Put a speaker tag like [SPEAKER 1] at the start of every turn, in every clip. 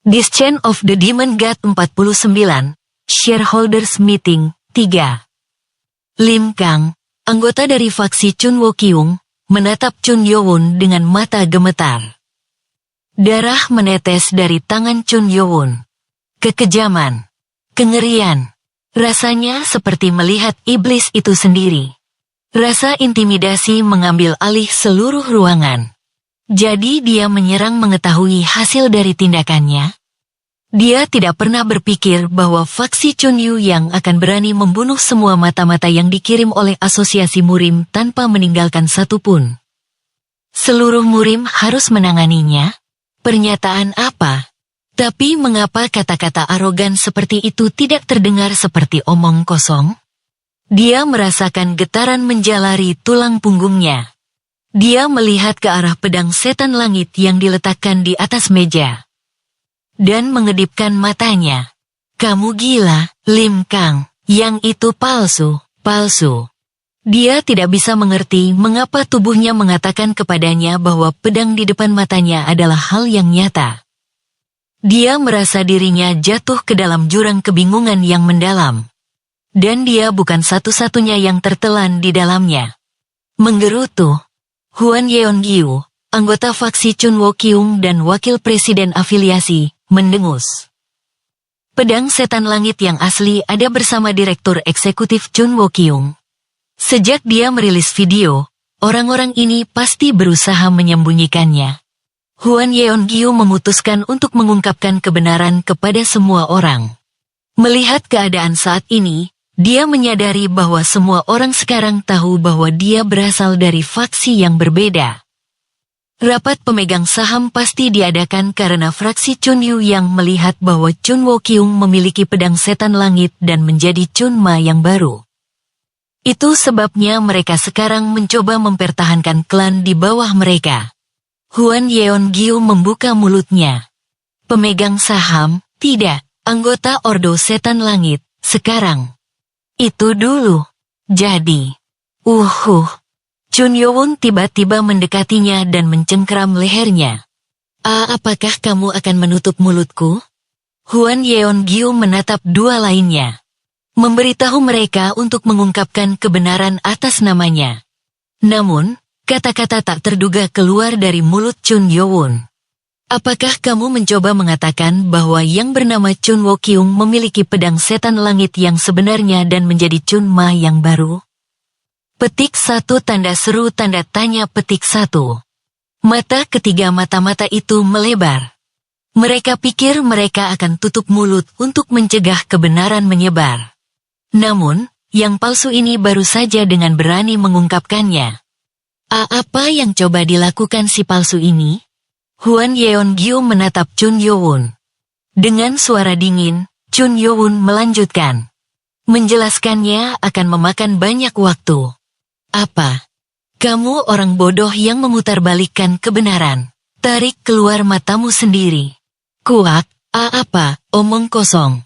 [SPEAKER 1] Descent of the Demon God 49, Shareholders Meeting, 3. Lim Kang, anggota dari faksi Chun Wo Kyung, menatap Chun Yo-won dengan mata gemetar. Darah menetes dari tangan Chun Yo-won. Kekejaman, kengerian, rasanya seperti melihat iblis itu sendiri. Rasa intimidasi mengambil alih seluruh ruangan. Jadi dia menyerang mengetahui hasil dari tindakannya. Dia tidak pernah berpikir bahwa faksi Chun Yu yang akan berani membunuh semua mata-mata yang dikirim oleh asosiasi murim tanpa meninggalkan satu pun. Seluruh murim harus menanganinya? Pernyataan apa? Tapi mengapa kata-kata arogan seperti itu tidak terdengar seperti omong kosong? Dia merasakan getaran menjalari tulang punggungnya. Dia melihat ke arah pedang setan langit yang diletakkan di atas meja. Dan mengedipkan matanya. Kamu gila, Lim Kang. Yang itu palsu, palsu. Dia tidak bisa mengerti mengapa tubuhnya mengatakan kepadanya bahwa pedang di depan matanya adalah hal yang nyata. Dia merasa dirinya jatuh ke dalam jurang kebingungan yang mendalam. Dan dia bukan satu-satunya yang tertelan di dalamnya. Menggerutu. Huan Yeon-gyu, anggota faksi Chun Wo Kyung dan wakil presiden afiliasi, mendengus. Pedang setan langit yang asli ada bersama direktur eksekutif Chun Wo Kyung. Sejak dia merilis video, orang-orang ini pasti berusaha menyembunyikannya. Huan Yeon-gyu memutuskan untuk mengungkapkan kebenaran kepada semua orang. Melihat keadaan saat ini, dia menyadari bahwa semua orang sekarang tahu bahwa dia berasal dari faksi yang berbeda. Rapat pemegang saham pasti diadakan karena fraksi Chun Yu yang melihat bahwa Chun Wo Kyung memiliki pedang setan langit dan menjadi Chun Ma yang baru. Itu sebabnya mereka sekarang mencoba mempertahankan klan di bawah mereka. Huan Yeon-gyu membuka mulutnya. Pemegang saham, tidak, anggota Ordo Setan Langit, sekarang. Itu dulu. Jadi. Chun Yo-won tiba-tiba mendekatinya dan mencengkeram lehernya. Apakah kamu akan menutup mulutku? Huan Yeon-gyu menatap dua lainnya. Memberitahu mereka untuk mengungkapkan kebenaran atas namanya. Namun, kata-kata tak terduga keluar dari mulut Chun Yo-won. Apakah kamu mencoba mengatakan bahwa yang bernama Chun Wo Kyung memiliki pedang setan langit yang sebenarnya dan menjadi Chun Ma yang baru? Petik 1 tanda seru tanda tanya petik 1. Mata ketiga mata-mata itu melebar. Mereka pikir mereka akan tutup mulut untuk mencegah kebenaran menyebar. Namun, yang palsu ini baru saja dengan berani mengungkapkannya. Apa yang coba dilakukan si palsu ini? Huan Yeon-gyu menatap Chun Yo-won. Dengan suara dingin, Chun Yo-won melanjutkan. Menjelaskannya akan memakan banyak waktu. Apa? Kamu orang bodoh yang memutarbalikkan kebenaran. Tarik keluar matamu sendiri. Kuak, apa, omong kosong.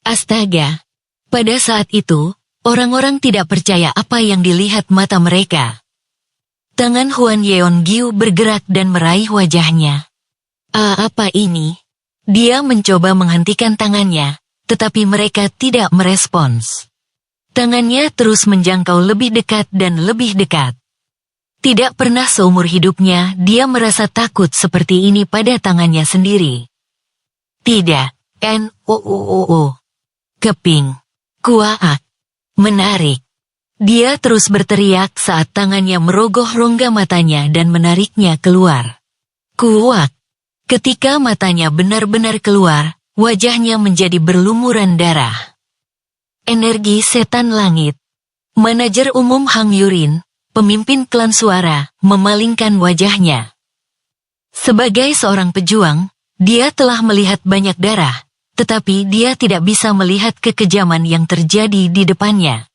[SPEAKER 1] Astaga. Pada saat itu, orang-orang tidak percaya apa yang dilihat mata mereka. Tangan Huan Yeon-gyu bergerak dan meraih wajahnya. Apa ini? Dia mencoba menghentikan tangannya, tetapi mereka tidak merespons. Tangannya terus menjangkau lebih dekat dan lebih dekat. Tidak pernah seumur hidupnya dia merasa takut seperti ini pada tangannya sendiri. Tidak, keping, kuaak, menarik. Dia terus berteriak saat tangannya merogoh rongga matanya dan menariknya keluar. Kuak. Ketika matanya benar-benar keluar, wajahnya menjadi berlumuran darah. Energi setan langit. Manajer umum Hang Yurin, pemimpin klan suara, memalingkan wajahnya. Sebagai seorang pejuang, dia telah melihat banyak darah, tetapi dia tidak bisa melihat kekejaman yang terjadi di depannya.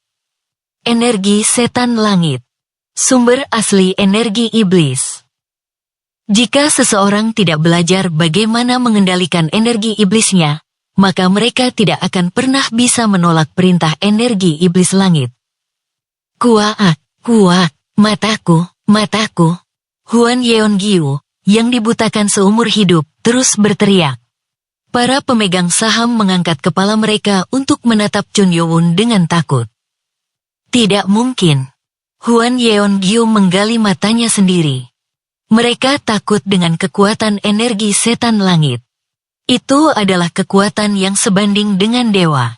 [SPEAKER 1] Energi setan langit. Sumber asli energi iblis. Jika seseorang tidak belajar bagaimana mengendalikan energi iblisnya, maka mereka tidak akan pernah bisa menolak perintah energi iblis langit. Kuak, mataku, mataku. Huan Yeon-gyu, yang dibutakan seumur hidup, terus berteriak. Para pemegang saham mengangkat kepala mereka untuk menatap Chun Yo-won dengan takut. Tidak mungkin. Huan Yeon-gyu menggali matanya sendiri. Mereka takut dengan kekuatan energi setan langit. Itu adalah kekuatan yang sebanding dengan dewa.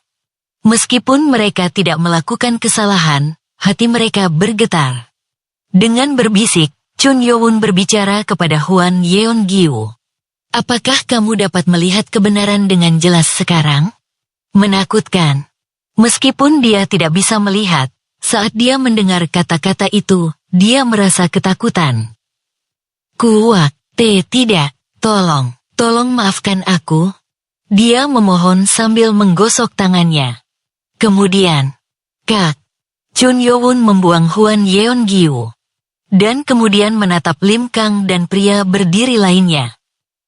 [SPEAKER 1] Meskipun mereka tidak melakukan kesalahan, hati mereka bergetar. Dengan berbisik, Chun Yo-won berbicara kepada Huan Yeon-gyu. Apakah kamu dapat melihat kebenaran dengan jelas sekarang? Menakutkan. Meskipun dia tidak bisa melihat, saat dia mendengar kata-kata itu, dia merasa ketakutan. Kuak, tidak, tolong maafkan aku. Dia memohon sambil menggosok tangannya. Kemudian, Chun Yo-won membuang Huan Yeon-gyu. Dan kemudian menatap Lim Kang dan pria berdiri lainnya.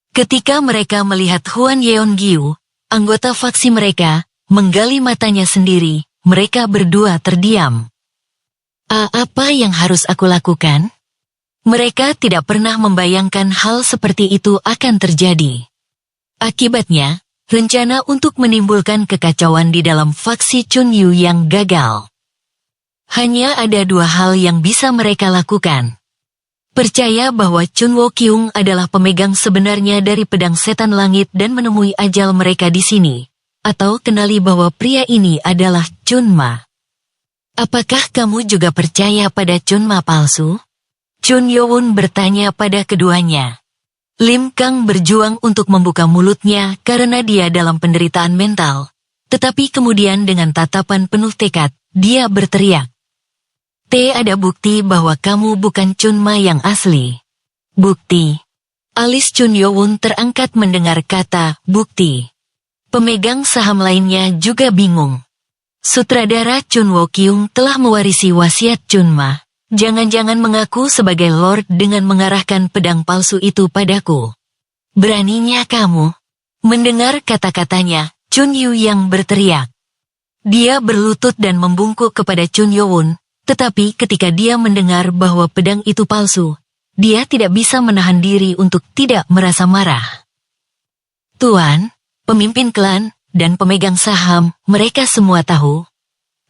[SPEAKER 1] Ketika mereka melihat Huan Yeon-gyu, anggota faksi mereka, menggali matanya sendiri, mereka berdua terdiam. Apa yang harus aku lakukan? Mereka tidak pernah membayangkan hal seperti itu akan terjadi. Akibatnya, rencana untuk menimbulkan kekacauan di dalam faksi Chun Yu yang gagal. Hanya ada dua hal yang bisa mereka lakukan. Percaya bahwa Chun Wo-kyung adalah pemegang sebenarnya dari pedang setan langit dan menemui ajal mereka di sini. Atau kenali bahwa pria ini adalah Chun Ma. Apakah kamu juga percaya pada Chun Ma palsu? Chun Yo-won bertanya pada keduanya. Lim Kang berjuang untuk membuka mulutnya karena dia dalam penderitaan mental. Tetapi kemudian dengan tatapan penuh tekad, dia berteriak. Ada bukti bahwa kamu bukan Chun Ma yang asli. Bukti. Alis Chun Yo-won terangkat mendengar kata bukti. Pemegang saham lainnya juga bingung. Sutradara Chun Wo-kyung telah mewarisi wasiat Chun Ma. Jangan-jangan mengaku sebagai Lord dengan mengarahkan pedang palsu itu padaku. Beraninya kamu. Mendengar kata-katanya, Chun Yu yang berteriak. Dia berlutut dan membungkuk kepada Chun Yo-won. Tetapi ketika dia mendengar bahwa pedang itu palsu, dia tidak bisa menahan diri untuk tidak merasa marah. Tuan, pemimpin klan, dan pemegang saham, mereka semua tahu.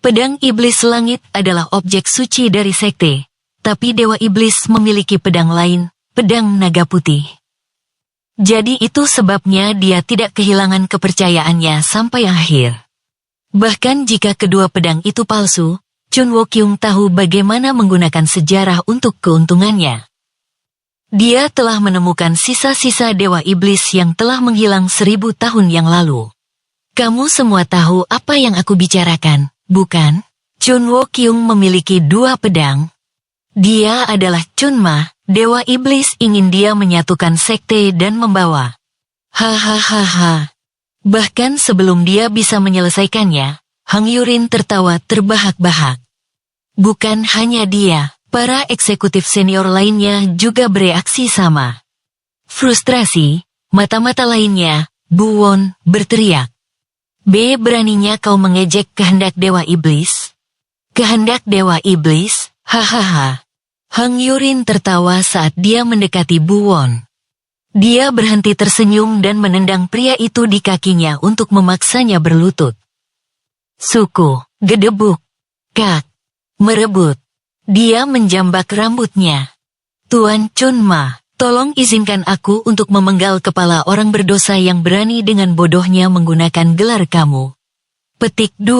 [SPEAKER 1] Pedang iblis langit adalah objek suci dari sekte, tapi dewa iblis memiliki pedang lain, pedang naga putih. Jadi itu sebabnya dia tidak kehilangan kepercayaannya sampai akhir. Bahkan jika kedua pedang itu palsu, Chun Wo-kyung tahu bagaimana menggunakan sejarah untuk keuntungannya. Dia telah menemukan sisa-sisa dewa iblis yang telah menghilang 1000 tahun yang lalu. Kamu semua tahu apa yang aku bicarakan, bukan? Chun Wo-kyung memiliki 2 pedang. Dia adalah Chun Ma, dewa iblis ingin dia menyatukan sekte dan membawa. Hahaha. Bahkan sebelum dia bisa menyelesaikannya, Hang Yurin tertawa terbahak-bahak. Bukan hanya dia, para eksekutif senior lainnya juga bereaksi sama. Frustrasi, mata-mata lainnya, Bu Won berteriak. Beraninya kau mengejek kehendak dewa iblis? Kehendak dewa iblis? Hahaha. Hang Yurin tertawa saat dia mendekati Bu Won. Dia berhenti tersenyum dan menendang pria itu di kakinya untuk memaksanya berlutut. Suku, gedebuk, merebut. Dia menjambak rambutnya. Tuan Chun Ma, tolong izinkan aku untuk memenggal kepala orang berdosa yang berani dengan bodohnya menggunakan gelar kamu. Petik 2.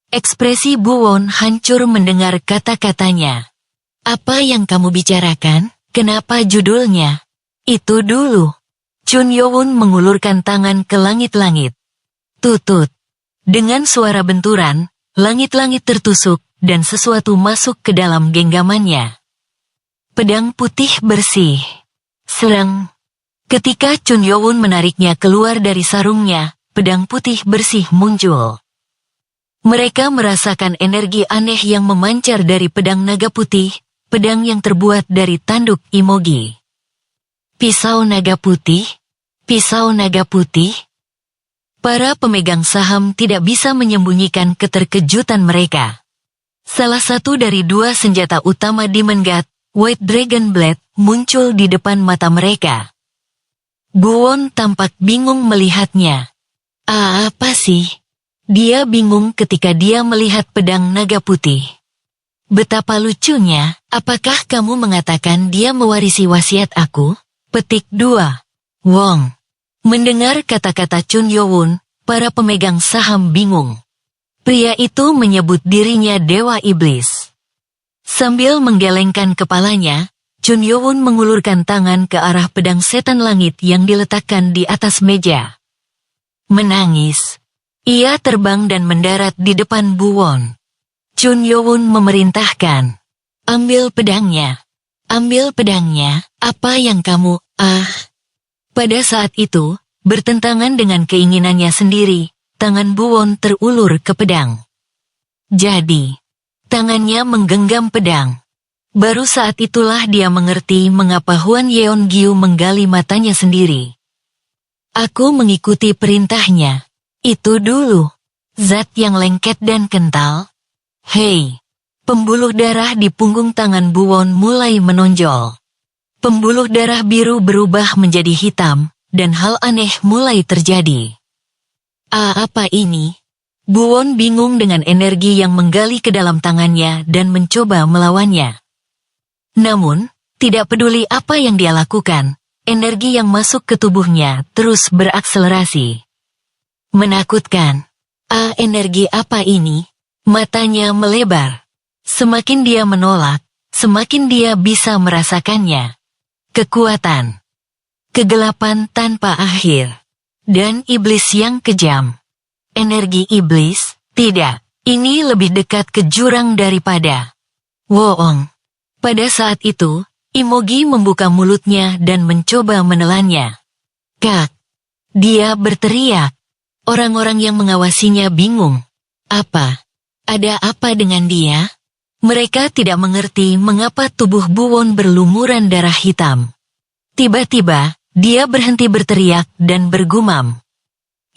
[SPEAKER 1] Ekspresi Bu Won hancur mendengar kata-katanya. Apa yang kamu bicarakan? Kenapa judulnya? Itu dulu. Chun Yo-won mengulurkan tangan ke langit-langit. Tutut. Dengan suara benturan, langit-langit tertusuk, dan sesuatu masuk ke dalam genggamannya. Pedang putih bersih. Serang. Ketika Chun Yo-won menariknya keluar dari sarungnya, pedang putih bersih muncul. Mereka merasakan energi aneh yang memancar dari pedang naga putih, pedang yang terbuat dari tanduk Imogi. Pisau naga putih? Pisau naga putih? Para pemegang saham tidak bisa menyembunyikan keterkejutan mereka. Salah satu dari 2 senjata utama Demon God, White Dragon Blade, muncul di depan mata mereka. Buwon tampak bingung melihatnya. Apa sih? Dia bingung ketika dia melihat pedang naga putih. Betapa lucunya, apakah kamu mengatakan dia mewarisi wasiat aku? Petik 2. Wong. Mendengar kata-kata Chun Yo-won, para pemegang saham bingung. Pria itu menyebut dirinya Dewa Iblis. Sambil menggelengkan kepalanya, Chun Yo-won mengulurkan tangan ke arah pedang setan langit yang diletakkan di atas meja. Menangis. Ia terbang dan mendarat di depan Buwon. Chun Yo-won memerintahkan, ambil pedangnya. Ambil pedangnya, apa yang kamu, Pada saat itu, bertentangan dengan keinginannya sendiri, tangan Buwon terulur ke pedang. Jadi, tangannya menggenggam pedang. Baru saat itulah dia mengerti mengapa Hwan Yeon-gyu menggali matanya sendiri. Aku mengikuti perintahnya. Itu dulu. Zat yang lengket dan kental. Hei. Pembuluh darah di punggung tangan Buwon mulai menonjol. Pembuluh darah biru berubah menjadi hitam, dan hal aneh mulai terjadi. Apa ini? Buwon bingung dengan energi yang menggali ke dalam tangannya dan mencoba melawannya. Namun, tidak peduli apa yang dia lakukan, energi yang masuk ke tubuhnya terus berakselerasi. Menakutkan. Energi apa ini? Matanya melebar. Semakin dia menolak, semakin dia bisa merasakannya. Kekuatan. Kegelapan tanpa akhir. Dan iblis yang kejam. Energi iblis? Tidak. Ini lebih dekat ke jurang daripada. Woong. Pada saat itu, Imogi membuka mulutnya dan mencoba menelannya. Kak. Dia berteriak. Orang-orang yang mengawasinya bingung. Apa? Ada apa dengan dia? Mereka tidak mengerti mengapa tubuh Buwon berlumuran darah hitam. Tiba-tiba, dia berhenti berteriak dan bergumam.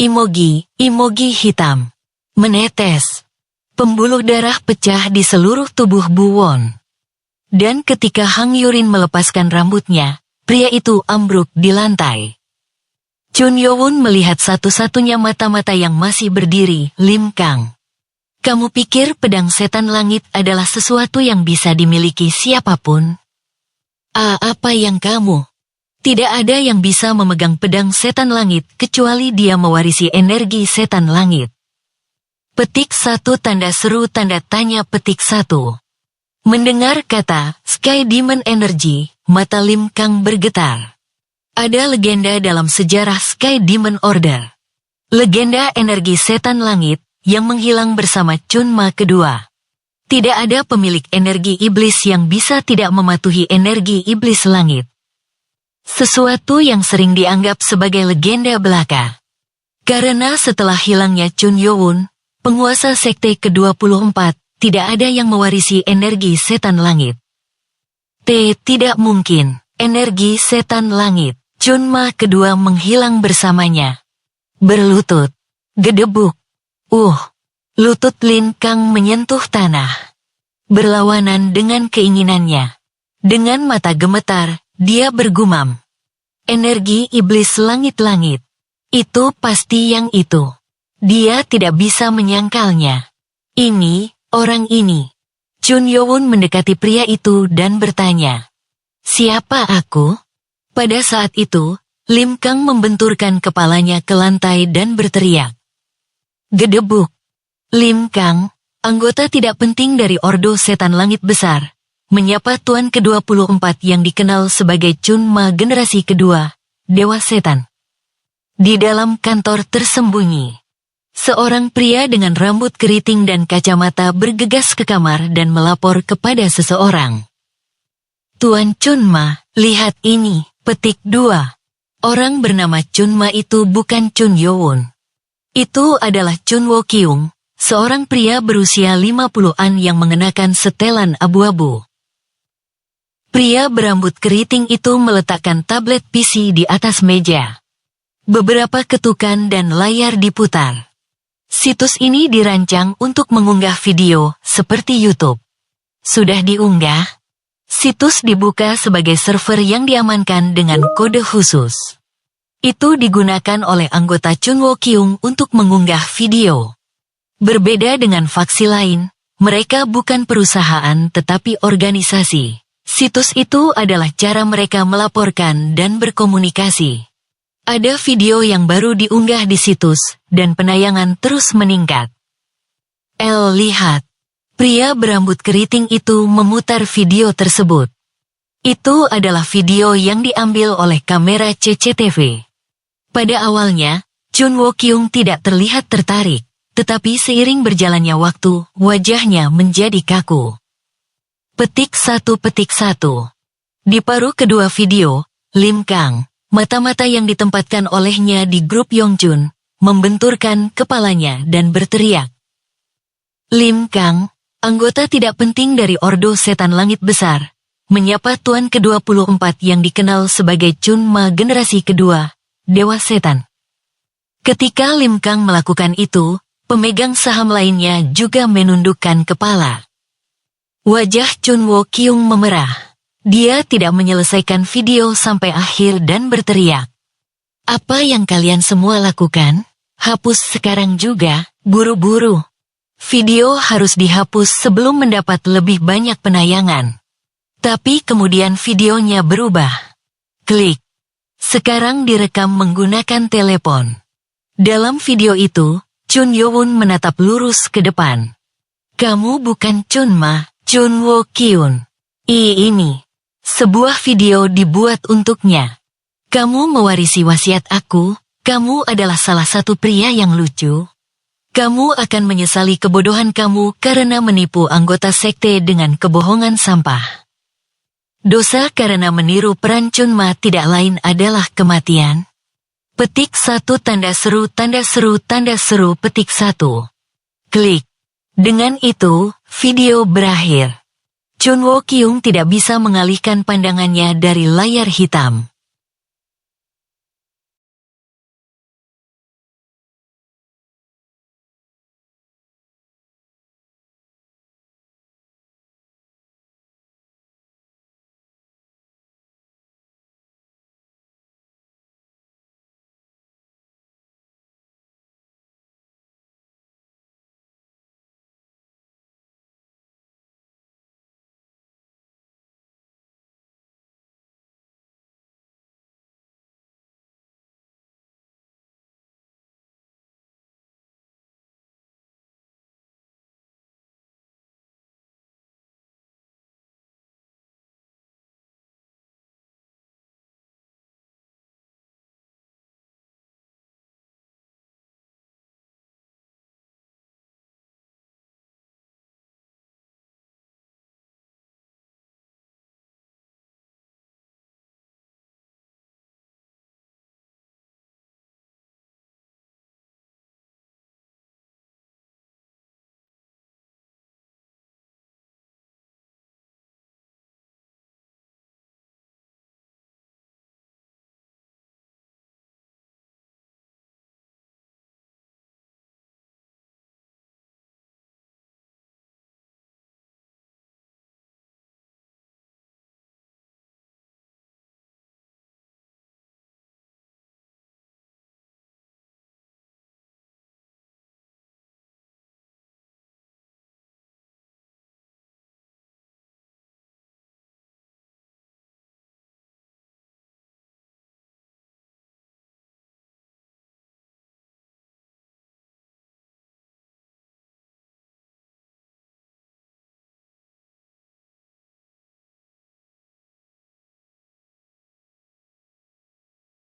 [SPEAKER 1] Imogi, Imogi hitam. Menetes. Pembuluh darah pecah di seluruh tubuh Buwon. Dan ketika Hang Yurin melepaskan rambutnya, pria itu ambruk di lantai. Chun Yo-won melihat satu-satunya mata-mata yang masih berdiri, Lim Kang. Kamu pikir pedang setan langit adalah sesuatu yang bisa dimiliki siapapun? Apa yang kamu? Tidak ada yang bisa memegang pedang setan langit kecuali dia mewarisi energi setan langit. Petik 1 tanda seru tanda tanya petik 1. Mendengar kata Sky Demon Energy, mata Lim Kang bergetar. Ada legenda dalam sejarah Sky Demon Order. Legenda energi setan langit yang menghilang bersama Chun Ma kedua. Tidak ada pemilik energi iblis yang bisa tidak mematuhi energi iblis langit. Sesuatu yang sering dianggap sebagai legenda belaka. Karena setelah hilangnya Chun Yo-won, penguasa sekte ke-24, tidak ada yang mewarisi energi setan langit. Tidak mungkin, energi setan langit. Chun Ma kedua menghilang bersamanya. Berlutut. Gedebuk. Lutut Lin Kang menyentuh tanah. Berlawanan dengan keinginannya. Dengan mata gemetar, dia bergumam. Energi iblis langit-langit. Itu pasti yang itu. Dia tidak bisa menyangkalnya. Ini, orang ini. Chun Yo-won mendekati pria itu dan bertanya. Siapa aku? Pada saat itu, Lim Kang membenturkan kepalanya ke lantai dan berteriak. Gedebuk. Lim Kang, anggota tidak penting dari Ordo Setan Langit Besar, menyapa Tuan ke-24 yang dikenal sebagai Chun Ma generasi kedua, Dewa Setan. Di dalam kantor tersembunyi, seorang pria dengan rambut keriting dan kacamata bergegas ke kamar dan melapor kepada seseorang. Tuan Chun Ma, lihat ini. Petik 2. Orang bernama Chun Ma itu bukan Chun Yo-won. Itu adalah Chun Wo-kyung, seorang pria berusia 50-an yang mengenakan setelan abu-abu. Pria berambut keriting itu meletakkan tablet PC di atas meja. Beberapa ketukan dan layar diputar. Situs ini dirancang untuk mengunggah video seperti YouTube. Sudah diunggah? Situs dibuka sebagai server yang diamankan dengan kode khusus. Itu digunakan oleh anggota Chun Wo Kyung untuk mengunggah video. Berbeda dengan faksi lain, mereka bukan perusahaan tetapi organisasi. Situs itu adalah cara mereka melaporkan dan berkomunikasi. Ada video yang baru diunggah di situs, dan penayangan terus meningkat. Lihat. Pria berambut keriting itu memutar video tersebut. Itu adalah video yang diambil oleh kamera CCTV. Pada awalnya, Chun Wo Kyung tidak terlihat tertarik, tetapi seiring berjalannya waktu, wajahnya menjadi kaku. Petik 1. Di paruh kedua video, Lim Kang, mata-mata yang ditempatkan olehnya di grup Yongchun, membenturkan kepalanya dan berteriak. Lim Kang, anggota tidak penting dari Ordo Setan Langit Besar, menyapa Tuan ke-24 yang dikenal sebagai Chun Ma generasi kedua, Dewa Setan. Ketika Lim Kang melakukan itu, pemegang saham lainnya juga menundukkan kepala. Wajah Chun Wo Kyung memerah. Dia tidak menyelesaikan video sampai akhir dan berteriak. Apa yang kalian semua lakukan? Hapus sekarang juga, buru-buru. Video harus dihapus sebelum mendapat lebih banyak penayangan. Tapi kemudian videonya berubah. Klik. Sekarang direkam menggunakan telepon. Dalam video itu, Chun Yo-won menatap lurus ke depan. Kamu bukan Chun Ma, Chun Wo Kyung. Ini. Sebuah video dibuat untuknya. Kamu mewarisi wasiat aku, kamu adalah salah satu pria yang lucu. Kamu akan menyesali kebodohan kamu karena menipu anggota sekte dengan kebohongan sampah. Dosa karena meniru peran Chun Ma tidak lain adalah kematian. Petik 1 tanda seru petik 1. Klik. Dengan itu, video berakhir. Chun Wo Kyung tidak bisa mengalihkan pandangannya dari layar hitam.